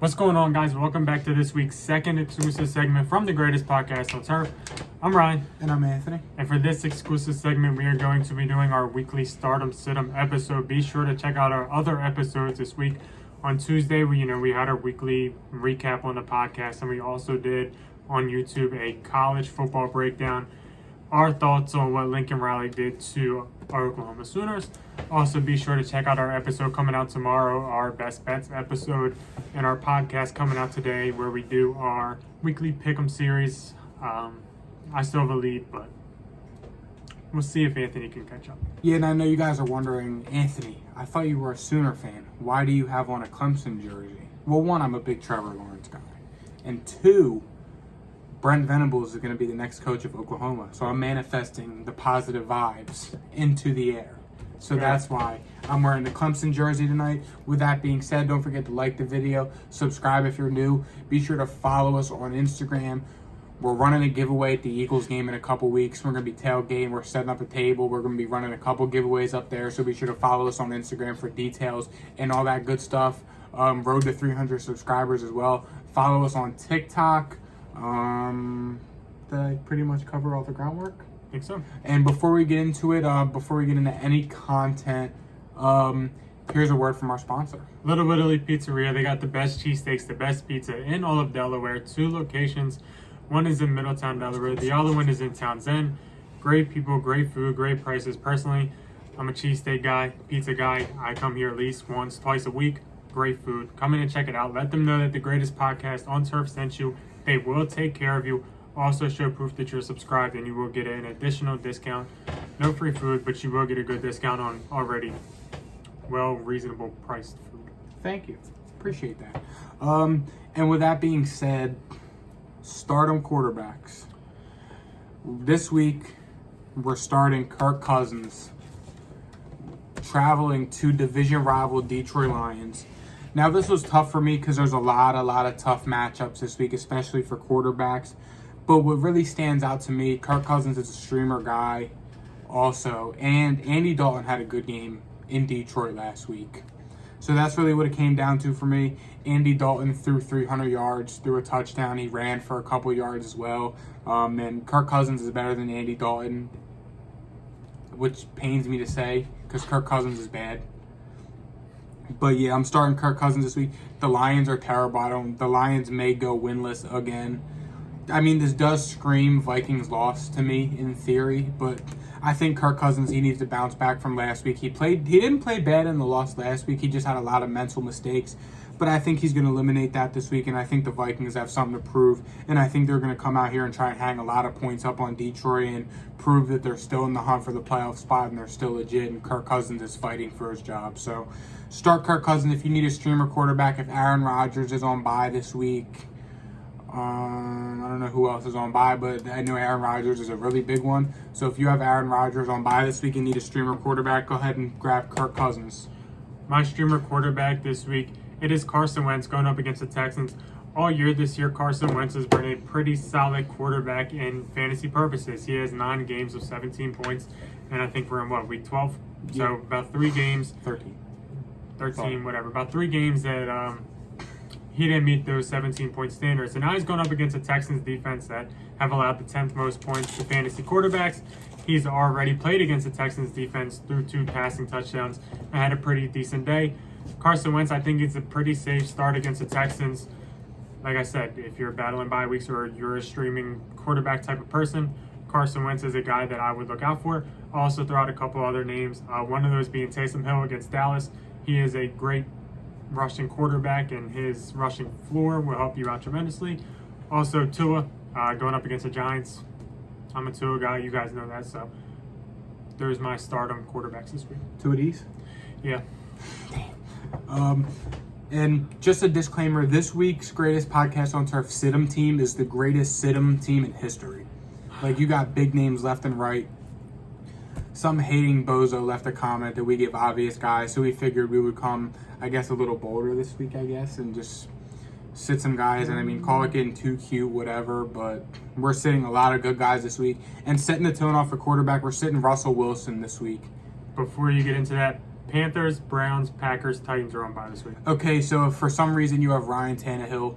What's going on, guys? Welcome back to this week's second exclusive segment from the greatest podcast on turf. I'm Ryan. And I'm Anthony. And for this exclusive segment, we are going to be doing our weekly Stardom Situm episode. Be sure to check out our other episodes this week. On Tuesday, we had our weekly recap on the podcast, and we also did on YouTube a college football breakdown. Our thoughts on what Lincoln Riley did to our Oklahoma Sooners. Also, be sure to check out our episode coming out tomorrow, our Best Bets episode, and our podcast coming out today where we do our weekly Pick'em series. I still have a lead, but we'll see if Anthony can catch up. Yeah, and I know you guys are wondering, Anthony, I thought you were a Sooner fan. Why do you have on a Clemson jersey? Well, one, I'm a big Trevor Lawrence guy. And two, Brent Venables is going to be the next coach of Oklahoma. So I'm manifesting the positive vibes into the air. So that's why I'm wearing the Clemson jersey tonight. With that being said, don't forget to like the video, subscribe if you're new. Be sure to follow us on Instagram. We're running a giveaway at the Eagles game in a couple weeks. We're going to be tailgating. We're setting up a table. We're going to be running a couple giveaways up there. So be sure to follow us on Instagram for details and all that good stuff. Road to 300 subscribers as well. Follow us on TikTok. Did I pretty much cover all the groundwork? I think so. And before we get into it, before we get into any content, here's a word from our sponsor. Little Italy Pizzeria. They got the best cheesesteaks, the best pizza in all of Delaware. 2 locations. One is in Middletown, Delaware. The other one is in Townsend. Great people, great food, great prices. Personally, I'm a cheesesteak guy, pizza guy. I come here at least once, twice a week. Great food. Come in and check it out. Let them know that the greatest podcast on turf sent you. They will take care of you. Also show proof that you're subscribed and you will get an additional discount. No free food, but you will get a good discount on already reasonable priced food. Thank you. Appreciate that. And with that being said, Stardom quarterbacks. This week, we're starting Kirk Cousins, traveling to division rival Detroit Lions. Now, this was tough for me because there's a lot of tough matchups this week, especially for quarterbacks. But what really stands out to me, Kirk Cousins is a streamer guy also. And Andy Dalton had a good game in Detroit last week. So that's really what it came down to for me. Andy Dalton threw 300 yards, threw a touchdown. He ran for a couple yards as well. And Kirk Cousins is better than Andy Dalton, which pains me to say because Kirk Cousins is bad. But yeah, I'm starting Kirk Cousins this week. The Lions are terrible. The Lions may go winless again. I mean, this does scream Vikings loss to me in theory, but I think Kirk Cousins, he needs to bounce back from last week. He didn't play bad in the loss last week. He just had a lot of mental mistakes. But I think he's going to eliminate that this week, and I think the Vikings have something to prove. And I think they're going to come out here and try and hang a lot of points up on Detroit and prove that they're still in the hunt for the playoff spot and they're still legit, and Kirk Cousins is fighting for his job. So start Kirk Cousins if you need a streamer quarterback. If Aaron Rodgers is on bye this week, I don't know who else is on bye, but I know Aaron Rodgers is a really big one. So if you have Aaron Rodgers on bye this week and need a streamer quarterback, go ahead and grab Kirk Cousins. My streamer quarterback this week, it is Carson Wentz going up against the Texans. All year this year, Carson Wentz has been a pretty solid quarterback in fantasy purposes. He has 9 games of 17 points, and I think we're in, week 12? Yeah. So about 3 games. 13, whatever. About 3 games that he didn't meet those 17-point standards. And now he's going up against a Texans defense that have allowed the 10th most points to fantasy quarterbacks. He's already played against the Texans defense through 2 passing touchdowns and had a pretty decent day. Carson Wentz, I think it's a pretty safe start against the Texans. Like I said, if you're battling bye weeks or you're a streaming quarterback type of person, Carson Wentz is a guy that I would look out for. I'll also throw out a couple other names. One of those being Taysom Hill against Dallas. He is a great rushing quarterback, and his rushing floor will help you out tremendously. Also, Tua going up against the Giants. I'm a Tua guy. You guys know that. So there's my Stardom quarterbacks this week. 2 of these? Yeah. And just a disclaimer, this week's greatest podcast on turf Situm team is the greatest Situm team in history. Like, you got big names left and right. Some hating bozo left a comment that we give obvious guys, so we figured we would come, I guess, a little bolder this week, and just sit some guys. And I mean, call it getting too cute, whatever, but we're sitting a lot of good guys this week. And setting the tone off for quarterback, we're sitting Russell Wilson this week. Before you get into that, Panthers, Browns, Packers, Titans are on bye this week. Okay, so if for some reason you have Ryan Tannehill,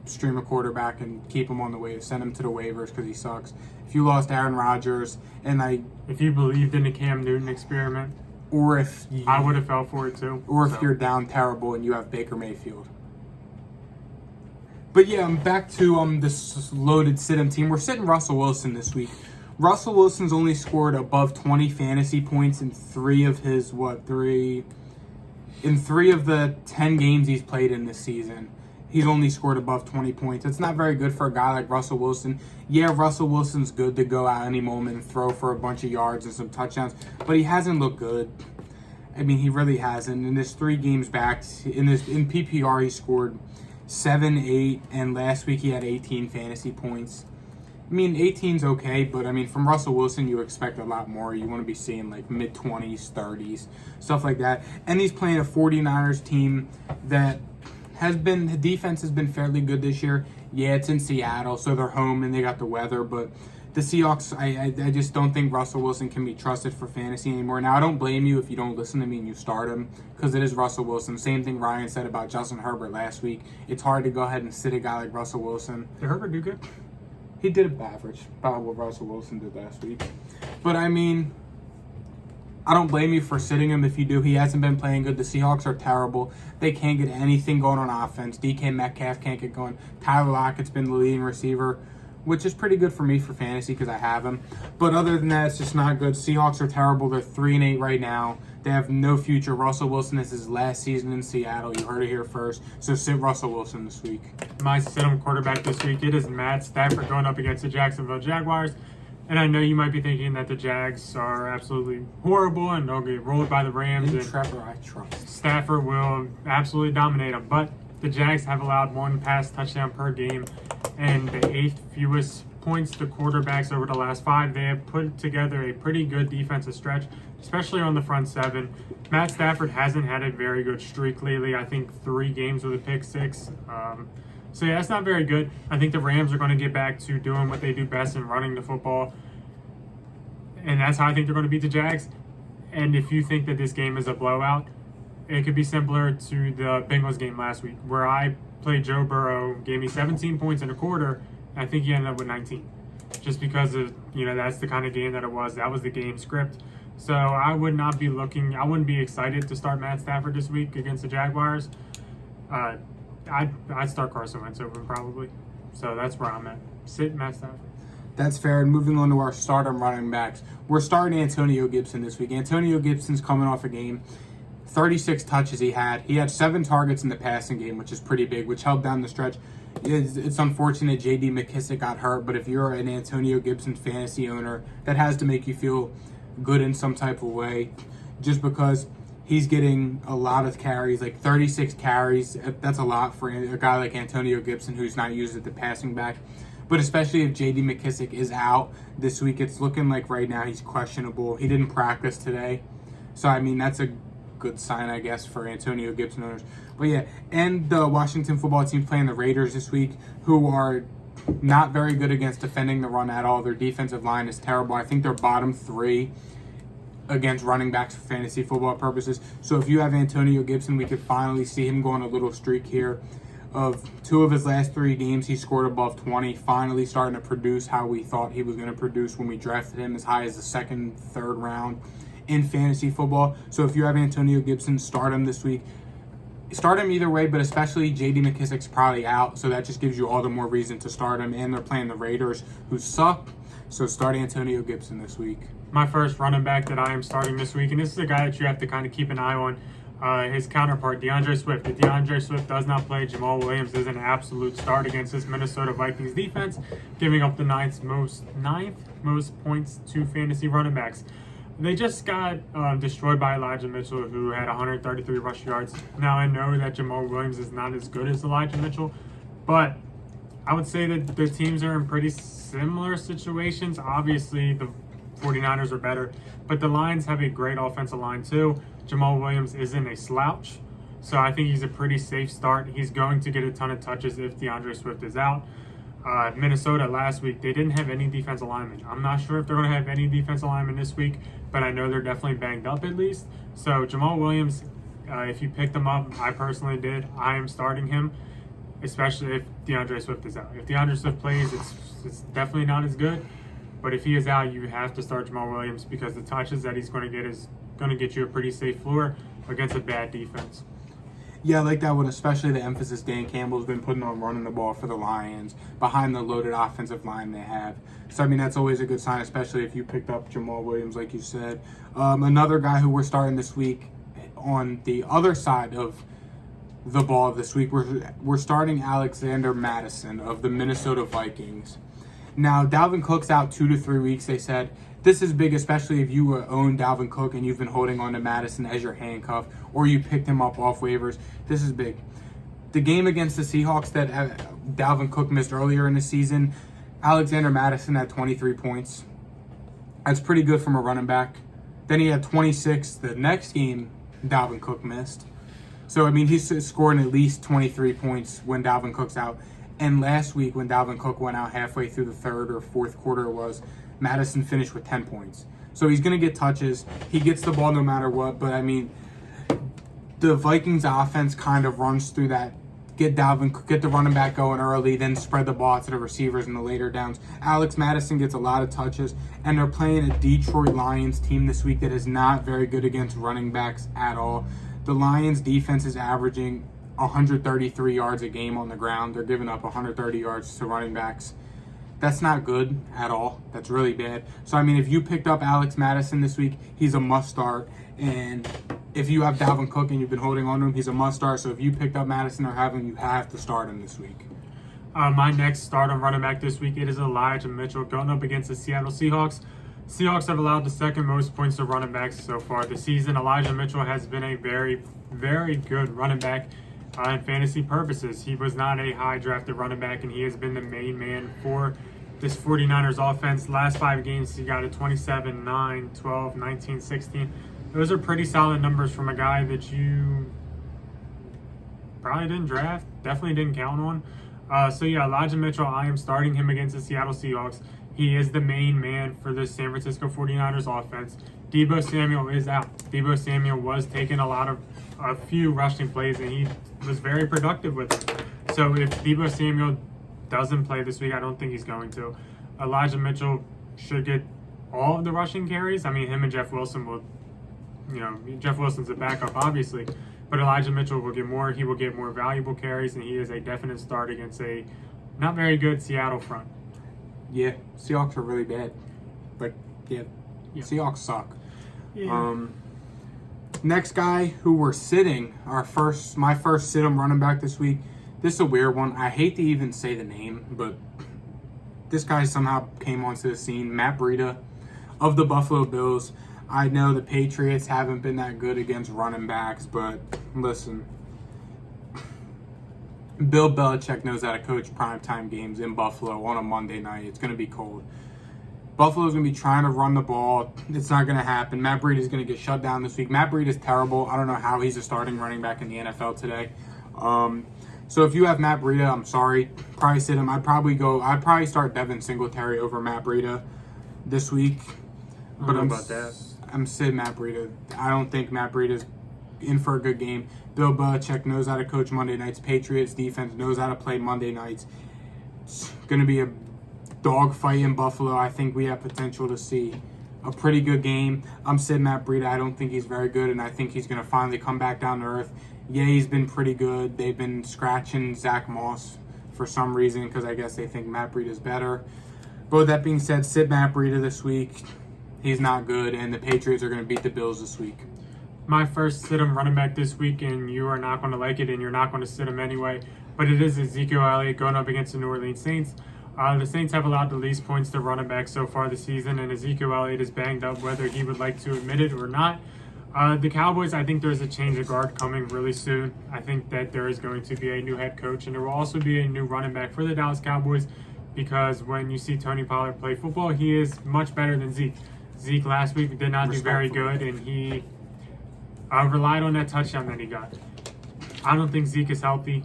stream a quarterback and keep him on the waiver, send him to the waivers because he sucks. If you lost Aaron Rodgers if you believed in the Cam Newton experiment, or if I would have fell for it too. Or if you're down terrible and you have Baker Mayfield. But yeah, I'm back to this loaded sit-em team. We're sitting Russell Wilson this week. Russell Wilson's only scored above 20 fantasy points in three of the 10 games he's played in this season. He's only scored above 20 points. It's not very good for a guy like Russell Wilson. Yeah, Russell Wilson's good to go out any moment and throw for a bunch of yards and some touchdowns, but he hasn't looked good. I mean, he really hasn't. In his 3 games back, in PPR, he scored 7, 8, and last week he had 18 fantasy points. I mean, 18's okay, but I mean, from Russell Wilson, you expect a lot more. You want to be seeing like mid-20s, 30s, stuff like that. And he's playing a 49ers team that the defense has been fairly good this year. Yeah, it's in Seattle, so they're home and they got the weather, but the Seahawks, I just don't think Russell Wilson can be trusted for fantasy anymore. Now, I don't blame you if you don't listen to me and you start him, because it is Russell Wilson. Same thing Ryan said about Justin Herbert last week. It's hard to go ahead and sit a guy like Russell Wilson. Did Herbert do good? He did average, about what Russell Wilson did last week. But, I mean, I don't blame you for sitting him if you do. He hasn't been playing good. The Seahawks are terrible. They can't get anything going on offense. DK Metcalf can't get going. Tyler Lockett's been the leading receiver, which is pretty good for me for fantasy because I have him. But other than that, it's just not good. Seahawks are terrible. They're 3-8 right now. They have no future. Russell Wilson is his last season in Seattle. You heard it here first. So sit Russell Wilson this week. My sit-em quarterback this week, it is Matt Stafford going up against the Jacksonville Jaguars. And I know you might be thinking that the Jags are absolutely horrible and they'll get rolled by the Rams. And Trevor, I trust. Stafford will absolutely dominate them. But the Jags have allowed 1 pass touchdown per game and the 8th fewest points to quarterbacks over the last 5. They have put together a pretty good defensive stretch, especially on the front 7. Matt Stafford hasn't had a very good streak lately. I think 3 games with a pick 6. So yeah, that's not very good. I think the Rams are going to get back to doing what they do best in running the football. And that's how I think they're going to beat the Jags. And if you think that this game is a blowout, it could be similar to the Bengals game last week, where I played Joe Burrow, gave me 17 points in a quarter, and I think he ended up with 19. Just because of, that's the kind of game that it was. That was the game script. So I wouldn't be excited to start Matt Stafford this week against the Jaguars. I'd start Carson Wentz over him probably. So that's where I'm at. Sit Matt Stafford. That's fair. And moving on to our stardom running backs. We're starting Antonio Gibson this week. Antonio Gibson's coming off a game. 36 touches he had. He had 7 targets in the passing game, which is pretty big, which helped down the stretch. It's unfortunate J.D. McKissick got hurt, but if you're an Antonio Gibson fantasy owner, that has to make you feel good in some type of way, just because he's getting a lot of carries, like 36 carries. That's a lot for a guy like Antonio Gibson who's not used at the passing back. But especially if J.D. McKissick is out this week, it's looking like right now he's questionable. He didn't practice today. So, I mean, that's a good sign, I guess, for Antonio Gibson owners. But, yeah, and the Washington football team playing the Raiders this week, who are not very good against defending the run at all. Their defensive line is terrible. I think they're bottom 3 against running backs for fantasy football purposes. So if you have Antonio Gibson, we could finally see him go on a little streak here. Of 2 of his last 3 games, he scored above 20, finally starting to produce how we thought he was going to produce when we drafted him as high as the 2nd, 3rd round in fantasy football. So if you have Antonio Gibson, start him this week. Start him either way, but especially J.D. McKissick's probably out, so that just gives you all the more reason to start him. And they're playing the Raiders, who suck, so start Antonio Gibson this week. My first running back that I am starting this week, and this is a guy that you have to kind of keep an eye on, his counterpart, DeAndre Swift. If DeAndre Swift does not play, Jamal Williams is an absolute start against this Minnesota Vikings defense, giving up the ninth most points to fantasy running backs. They just got destroyed by Elijah Mitchell, who had 133 rush yards. Now, I know that Jamal Williams is not as good as Elijah Mitchell, but I would say that the teams are in pretty similar situations. Obviously, the 49ers are better, but the Lions have a great offensive line too. Jamal Williams isn't a slouch, so I think he's a pretty safe start. He's going to get a ton of touches if DeAndre Swift is out. Minnesota last week, they didn't have any defensive linemen. I'm not sure if they're going to have any defensive linemen this week, but I know they're definitely banged up at least. So Jamal Williams, if you picked him up, I personally did. I am starting him, especially if DeAndre Swift is out. If DeAndre Swift plays, it's definitely not as good. But if he is out, you have to start Jamal Williams because the touches that he's going to get is going to get you a pretty safe floor against a bad defense. Yeah, I like that one, especially the emphasis Dan Campbell's been putting on running the ball for the Lions behind the loaded offensive line they have. So, I mean, that's always a good sign, especially if you picked up Jamal Williams, like you said. Another guy who we're starting this week on the other side of the ball this week, we're starting Alexander Madison of the Minnesota Vikings. Now, Dalvin Cook's out 2 to 3 weeks, they said. This is big, especially if you own Dalvin Cook and you've been holding on to Madison as your handcuff, or you picked him up off waivers. This is big. The game against the Seahawks that Dalvin Cook missed earlier in the season, Alexander Madison had 23 points. That's pretty good from a running back. Then he had 26 the next game Dalvin Cook missed. So, I mean, he's scoring at least 23 points when Dalvin Cook's out. And last week when Dalvin Cook went out halfway through the third or fourth quarter Madison finished with 10 points. So he's going to get touches. He gets the ball no matter what. But, I mean, the Vikings offense kind of runs through that. Get the running back going early, then spread the ball to the receivers in the later downs. Alex Madison gets a lot of touches, and they're playing a Detroit Lions team this week that is not very good against running backs at all. The Lions defense is averaging 133 yards a game on the ground. They're giving up 130 yards to running backs. That's not good at all. That's really bad. So, I mean, if you picked up Alex Madison this week, he's a must start. And if you have Dalvin Cook and you've been holding on to him, he's a must start. So if you picked up Madison or have him, you have to start him this week. My next start on running back this week, it is Elijah Mitchell going up against the Seattle Seahawks. Seahawks have allowed the second most points to running backs so far this season. Elijah Mitchell has been a very, very good running back in fantasy purposes. He was not a high drafted running back, and he has been the main man for this 49ers offense. Last 5 games, he got a 27, 9, 12, 19, 16. Those are pretty solid numbers from a guy that you probably didn't draft, definitely didn't count on. So yeah, Elijah Mitchell, I am starting him against the Seattle Seahawks. He is the main man for the San Francisco 49ers offense. Deebo Samuel is out. Deebo Samuel was taking a few rushing plays, and he was very productive with them. So if Deebo Samuel doesn't play this week, I don't think he's going to. Elijah Mitchell should get all of the rushing carries. I mean, him and Jeff Wilson will, Jeff Wilson's a backup, obviously, but Elijah Mitchell will get more. He will get more valuable carries, and he is a definite start against a not very good Seattle front. Yeah, Seahawks are really bad. But, yeah. Seahawks suck. Yeah. Next guy who we're sitting, my first sit-em running back this week. This is a weird one. I hate to even say the name, but this guy somehow came onto the scene. Matt Breida of the Buffalo Bills. I know the Patriots haven't been that good against running backs, but listen. Bill Belichick knows how to coach primetime games in Buffalo on a Monday night. It's going to be cold. Buffalo's going to be trying to run the ball. It's not going to happen. Matt Breida is going to get shut down this week. Matt Breida is terrible. I don't know how he's a starting running back in the NFL today. So if you have Matt Breida, I'm sorry. Probably sit him. I'd probably start Devin Singletary over Matt Breida this week. I don't know about that. I'm sitting Matt Breida. I don't think Matt Breida's in for a good game. Bill Belichick knows how to coach Monday nights. Patriots defense knows how to play Monday nights. It's going to be a dogfight in Buffalo. I think we have potential to see a pretty good game. I'm sitting Matt Breida. I don't think he's very good, and I think he's going to finally come back down to earth. Yeah, he's been pretty good. They've been scratching Zach Moss for some reason because I guess they think Matt Breida's better. But with that being said, sit Matt Breida this week. He's not good, and the Patriots are going to beat the Bills this week. My first sit-em running back this week, and you are not going to like it, and you're not going to sit him anyway, but it is Ezekiel Elliott going up against the New Orleans Saints. The Saints have allowed the least points to running back so far this season, and Ezekiel Elliott is banged up, whether he would like to admit it or not. The Cowboys, I think there's a change of guard coming really soon. I think that there is going to be a new head coach, and there will also be a new running back for the Dallas Cowboys, because when you see Tony Pollard play football, he is much better than Zeke. Zeke last week did not do very good, and he relied on that touchdown that he got. I don't think Zeke is healthy.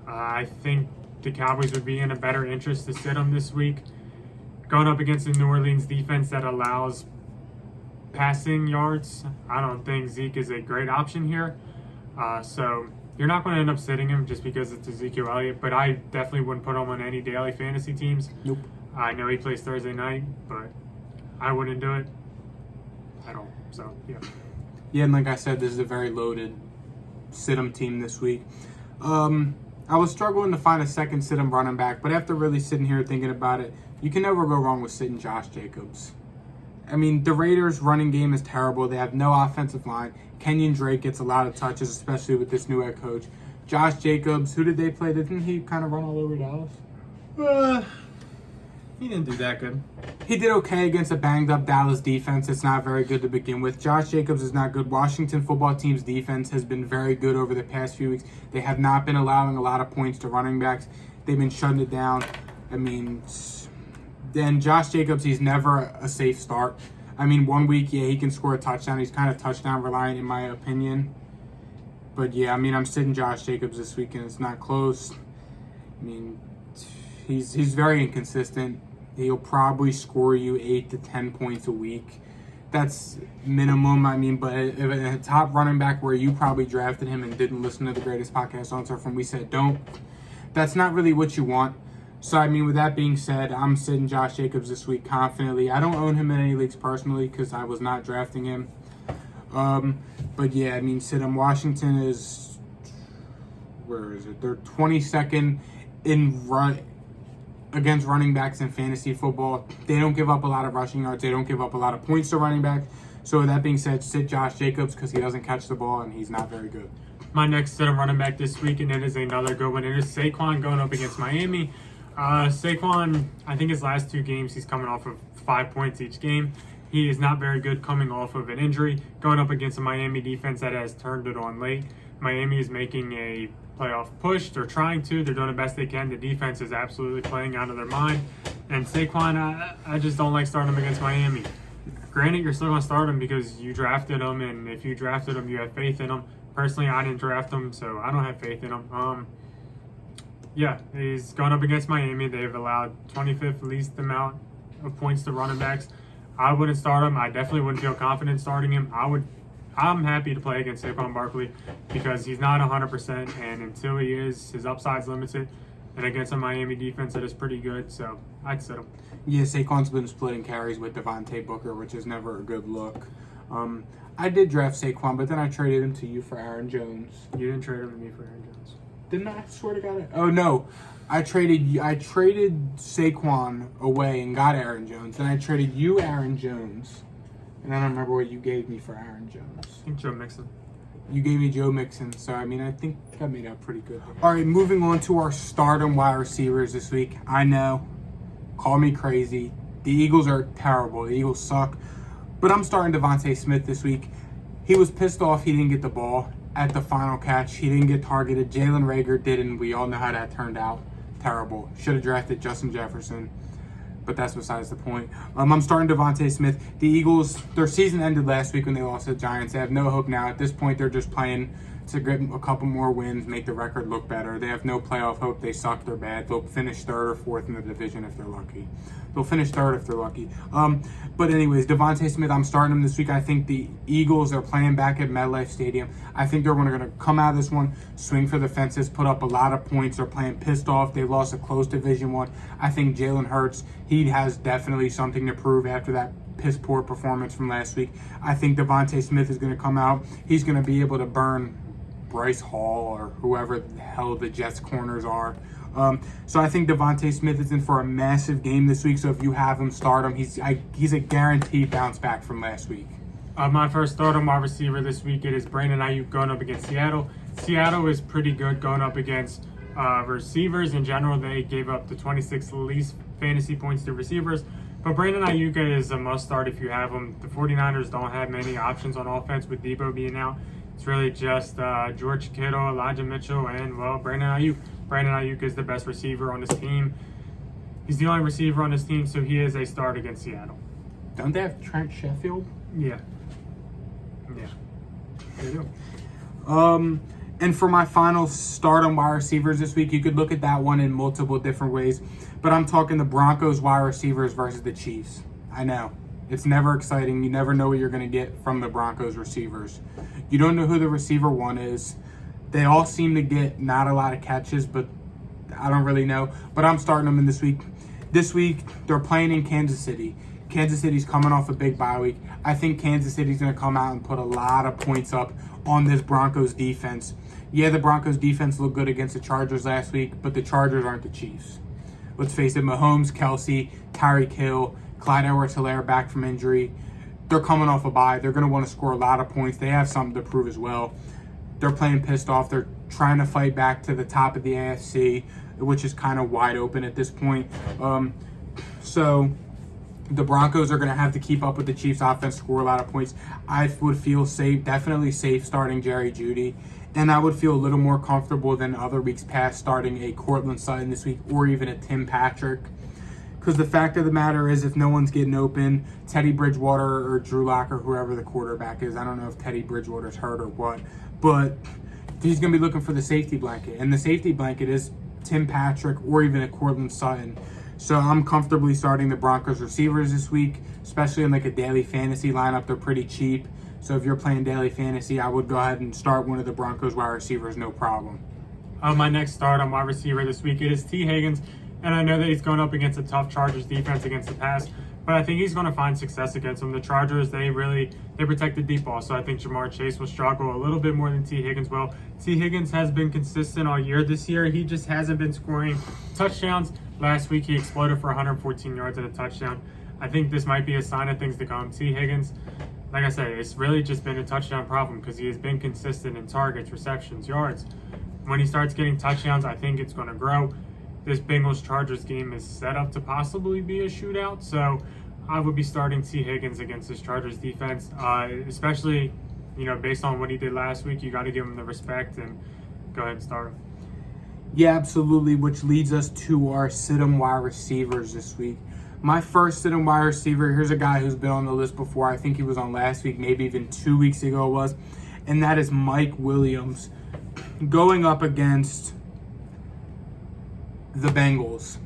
I think the Cowboys would be in a better interest to sit him this week. Going up against the New Orleans defense that allows passing yards, I don't think Zeke is a great option here. So you're not going to end up sitting him just because it's Ezekiel Elliott, but I definitely wouldn't put him on any daily fantasy teams. Nope. I know he plays Thursday night, but I wouldn't do it at all. So, yeah. Yeah, and like I said, this is a very loaded sit-em team this week. I was struggling to find a second sit-em running back, but after really sitting here thinking about it, you can never go wrong with sitting Josh Jacobs. I mean, the Raiders' running game is terrible. They have no offensive line. Kenyon Drake gets a lot of touches, especially with this new head coach. Josh Jacobs, who did they play? Didn't he kind of run all over Dallas? He didn't do that good. He did okay against a banged-up Dallas defense. It's not very good to begin with. Josh Jacobs is not good. Washington football team's defense has been very good over the past few weeks. They have not been allowing a lot of points to running backs. They've been shutting it down. I mean, then Josh Jacobs, he's never a safe start. I mean, 1 week, yeah, he can score a touchdown. He's kind of touchdown reliant in my opinion. But yeah, I mean, I'm sitting Josh Jacobs this week, and it's not close. I mean, he's very inconsistent. He'll probably score you 8 to 10 points a week. That's minimum. I mean, but if a top running back where you probably drafted him and didn't listen to the greatest podcast on turf when we said don't, that's not really what you want. So, I mean, with that being said, I'm sitting Josh Jacobs this week confidently. I don't own him in any leagues personally because I was not drafting him. But, yeah, I mean, sit him. Washington is, where is it? They're 22nd against running backs in fantasy football. They don't give up a lot of rushing yards. They don't give up a lot of points to running backs. So, with that being said, sit Josh Jacobs because he doesn't catch the ball and he's not very good. My next sit-em running back this week, and it is another good one. It is Saquon going up against Miami. Saquon, I think his last 2 games, he's coming off of 5 points each game. He is not very good coming off of an injury, going up against a Miami defense that has turned it on late. Miami is making a playoff push. They're trying to. They're doing the best they can. The defense is absolutely playing out of their mind. And Saquon, I just don't like starting him against Miami. Granted, you're still going to start him because you drafted him, and if you drafted him, you have faith in him. Personally, I didn't draft him, so I don't have faith in him. Yeah, he's going up against Miami. They've allowed 25th least amount of points to running backs. I wouldn't start him. I definitely wouldn't feel confident starting him. I'm happy to play against Saquon Barkley because he's not 100%, and until he is, his upside's limited. And against a Miami defense that is pretty good, so I'd sit him. Yeah, Saquon's been splitting carries with Devontae Booker, which is never a good look. I did draft Saquon, but then I traded him to you for Aaron Jones. You didn't trade him to me for Aaron Jones. Didn't I? Swear to God. Oh no, I traded Saquon away and got Aaron Jones. Then I traded you Aaron Jones, and I don't remember what you gave me for Aaron Jones. I think Joe Mixon. You gave me Joe Mixon, so I mean I think I made out pretty good. All right, moving on to our stardom wide receivers this week. I know, call me crazy. The Eagles are terrible. The Eagles suck. But I'm starting Devontae Smith this week. He was pissed off he didn't get the ball at the final catch. He didn't get targeted. Jalen Reagor did, and we all know how that turned out. Terrible. Should have drafted Justin Jefferson, but that's besides the point. I'm starting Devontae Smith. The Eagles, their season ended last week when they lost to the Giants. They have no hope now. At this point, they're just playing to get a couple more wins, make the record look better. They have no playoff hope. They suck. They're bad. They'll finish 3rd or 4th in the division if they're lucky. They'll finish 3rd if they're lucky. But anyways, Devontae Smith, I'm starting him this week. I think the Eagles are playing back at MetLife Stadium. I think they're going to come out of this one, swing for the fences, put up a lot of points. They're playing pissed off. They lost a close Division 1. I think Jalen Hurts, he has definitely something to prove after that piss poor performance from last week. I think Devontae Smith is going to come out. He's going to be able to burn Bryce Hall or whoever the hell the Jets corners are. So I think Devontae Smith is in for a massive game this week. So if you have him, start him. He's a guaranteed bounce back from last week. My first stardom wide receiver this week, it is Brandon Ayuk going up against Seattle. Seattle is pretty good going up against receivers. In general, they gave up the 26th least fantasy points to receivers. But Brandon Ayuk is a must start if you have him. The 49ers don't have many options on offense with Debo being out. It's really just George Kittle, Elijah Mitchell, and, well, Brandon Ayuk. Brandon Ayuk is the best receiver on this team. He's the only receiver on this team, so he is a start against Seattle. Don't they have Trent Sheffield? Yeah. Yeah. They do. And for my final stardom wide receivers this week, you could look at that one in multiple different ways. But I'm talking the Broncos wide receivers versus the Chiefs. I know. It's never exciting. You never know what you're going to get from the Broncos receivers. You don't know who the receiver one is. They all seem to get not a lot of catches, but I don't really know. But I'm starting them in this week. This week, they're playing in Kansas City. Kansas City's coming off a big bye week. I think Kansas City's going to come out and put a lot of points up on this Broncos defense. Yeah, the Broncos defense looked good against the Chargers last week, but the Chargers aren't the Chiefs. Let's face it, Mahomes, Kelsey, Tyreek Hill, Clyde Edwards-Helaire back from injury. They're coming off a bye. They're going to want to score a lot of points. They have something to prove as well. They're playing pissed off. They're trying to fight back to the top of the AFC, which is kind of wide open at this point. So the Broncos are going to have to keep up with the Chiefs' offense, score a lot of points. I would feel safe, definitely safe starting Jerry Jeudy. And I would feel a little more comfortable than other weeks past starting a Cortland Sutton this week or even a Tim Patrick. Because the fact of the matter is, if no one's getting open, Teddy Bridgewater or Drew Lock or whoever the quarterback is, I don't know if Teddy Bridgewater's hurt or what, but he's going to be looking for the safety blanket. And the safety blanket is Tim Patrick or even a Cortland Sutton. So I'm comfortably starting the Broncos receivers this week, especially in like a daily fantasy lineup. They're pretty cheap. So if you're playing daily fantasy, I would go ahead and start one of the Broncos wide receivers, no problem. My next start on wide receiver this week, it is T. Higgins. And I know that he's going up against a tough Chargers defense against the pass, but I think he's going to find success against them. The Chargers, they protect the deep ball, so I think Jamar Chase will struggle a little bit more than T. Higgins will. T. Higgins has been consistent all year this year. He just hasn't been scoring touchdowns. Last week, he exploded for 114 yards and a touchdown. I think this might be a sign of things to come. T. Higgins, like I said, it's really just been a touchdown problem because he has been consistent in targets, receptions, yards. When he starts getting touchdowns, I think it's going to grow. This Bengals-Chargers game is set up to possibly be a shootout, so I would be starting T. Higgins against this Chargers defense, especially, based on what he did last week. You got to give him the respect and go ahead and start him. Yeah, absolutely, which leads us to our sit-em wide receivers this week. My first sit-em wide receiver, here's a guy who's been on the list before. I think he was on last week, maybe even 2 weeks ago it was, and that is Mike Williams going up against the Bengals.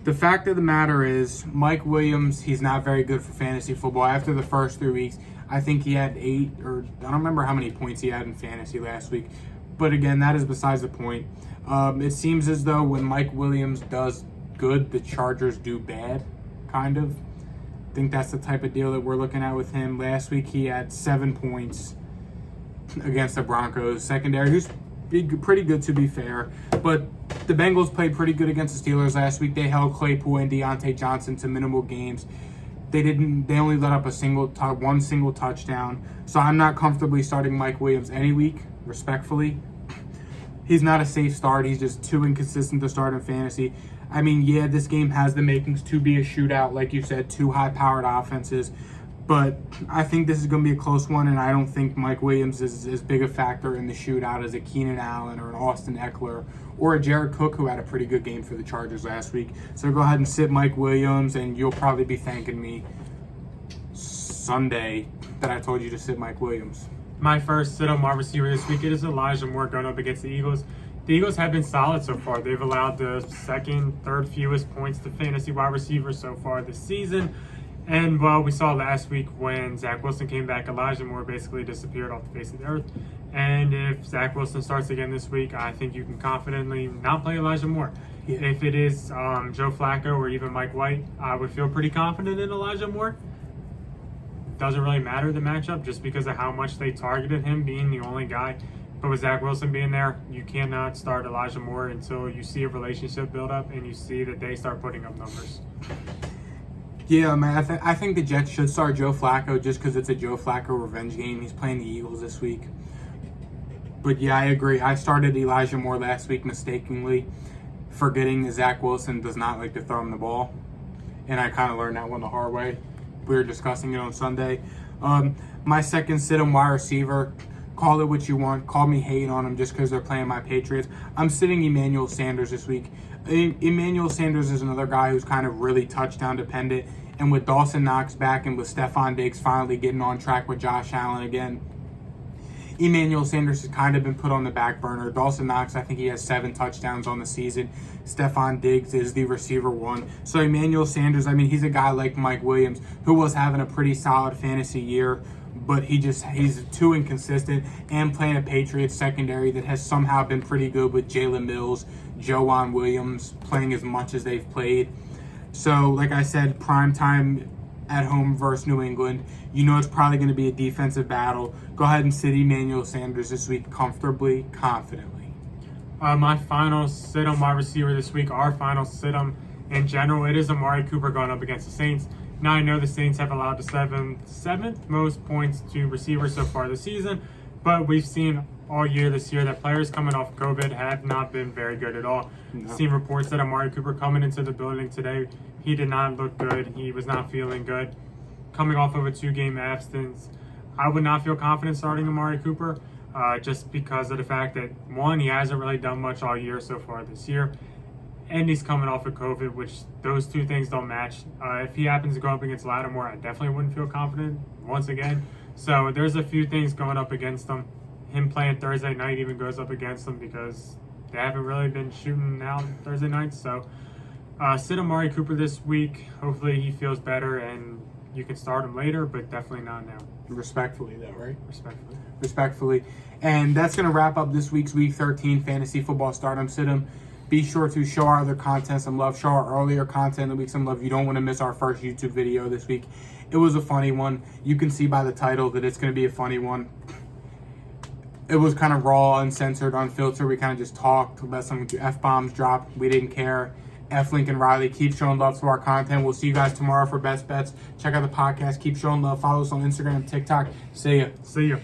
The fact of the matter is, Mike Williams, he's not very good for fantasy football. After the first 3 weeks, I think he had 8, or I don't remember how many points he had in fantasy last week. But again, that is besides the point. It seems as though when Mike Williams does good, the Chargers do bad, kind of. I think that's the type of deal that we're looking at with him. Last week, he had 7 points against the Broncos secondary, who's pretty good to be fair. But the Bengals played pretty good against the Steelers last week. They held Claypool and Deontay Johnson to minimal games. They only let up one single touchdown. So I'm not comfortably starting Mike Williams any week, respectfully. He's not a safe start. He's just too inconsistent to start in fantasy. I mean, yeah, this game has the makings to be a shootout, like you said, 2 high-powered offenses. But I think this is going to be a close one, and I don't think Mike Williams is as big a factor in the shootout as a Keenan Allen or an Austin Eckler or a Jared Cook, who had a pretty good game for the Chargers last week. So go ahead and sit Mike Williams, and you'll probably be thanking me Sunday that I told you to sit Mike Williams. My first sit-on wide receiver this week, it is Elijah Moore going up against the Eagles. The Eagles have been solid so far. They've allowed the third fewest points to fantasy wide receivers so far this season. And, well, we saw last week when Zach Wilson came back, Elijah Moore basically disappeared off the face of the earth. And if Zach Wilson starts again this week, I think you can confidently not play Elijah Moore. Yeah. If it is Joe Flacco or even Mike White, I would feel pretty confident in Elijah Moore. Doesn't really matter the matchup just because of how much they targeted him being the only guy. But with Zach Wilson being there, you cannot start Elijah Moore until you see a relationship build up and you see that they start putting up numbers. Yeah, man, I think the Jets should start Joe Flacco just because it's a Joe Flacco revenge game. He's playing the Eagles this week. But yeah, I agree. I started Elijah Moore last week mistakenly, forgetting that Zach Wilson does not like to throw him the ball. And I kind of learned that one the hard way. We were discussing it on Sunday. My second sit-em wide receiver, call it what you want. Call me hating on him just because they're playing my Patriots. I'm sitting Emmanuel Sanders this week. Emmanuel Sanders is another guy who's kind of really touchdown dependent. And with Dawson Knox back and with Stephon Diggs finally getting on track with Josh Allen again, Emmanuel Sanders has kind of been put on the back burner. Dawson Knox, I think he has 7 touchdowns on the season. Stephon Diggs is the receiver 1. So Emmanuel Sanders, I mean, he's a guy like Mike Williams who was having a pretty solid fantasy year, but he's too inconsistent, and playing a Patriots secondary that has somehow been pretty good with Jalen Mills, Joanne Williams playing as much as they've played. So, like I said, prime time at home versus New England. You know it's probably going to be a defensive battle. Go ahead and sit Emmanuel Sanders this week comfortably, confidently. My final sit-em wide receiver this week, our final sit-em in general, it is Amari Cooper going up against the Saints. Now, I know the Saints have allowed the seventh most points to receivers so far this season, but we've seen all year this year that players coming off COVID have not been very good at all. No. Seen reports that Amari Cooper coming into the building today, he did not look good. He was not feeling good. Coming off of a 2-game absence, I would not feel confident starting Amari Cooper just because of the fact that, one, he hasn't really done much all year so far this year, and he's coming off of COVID, which those two things don't match. If he happens to go up against Lattimore, I definitely wouldn't feel confident once again. So there's a few things going up against him. Him playing Thursday night even goes up against them because they haven't really been shooting out Thursday nights. So sit Amari Cooper this week. Hopefully he feels better and you can start him later, but definitely not now. Respectfully, though, right? Respectfully. And that's going to wrap up this week's Week 13 Fantasy Football Stardom Sit-em. Be sure to show our other content some love. Show our earlier content of the week some love. You don't want to miss our first YouTube video this week. It was a funny one. You can see by the title that it's going to be a funny one. It was kind of raw, uncensored, unfiltered. We kind of just talked, let some F-bombs drop. We didn't care. F. Lincoln Riley. Keep showing love to our content. We'll see you guys tomorrow for Best Bets. Check out the podcast. Keep showing love. Follow us on Instagram, TikTok. See ya. See ya.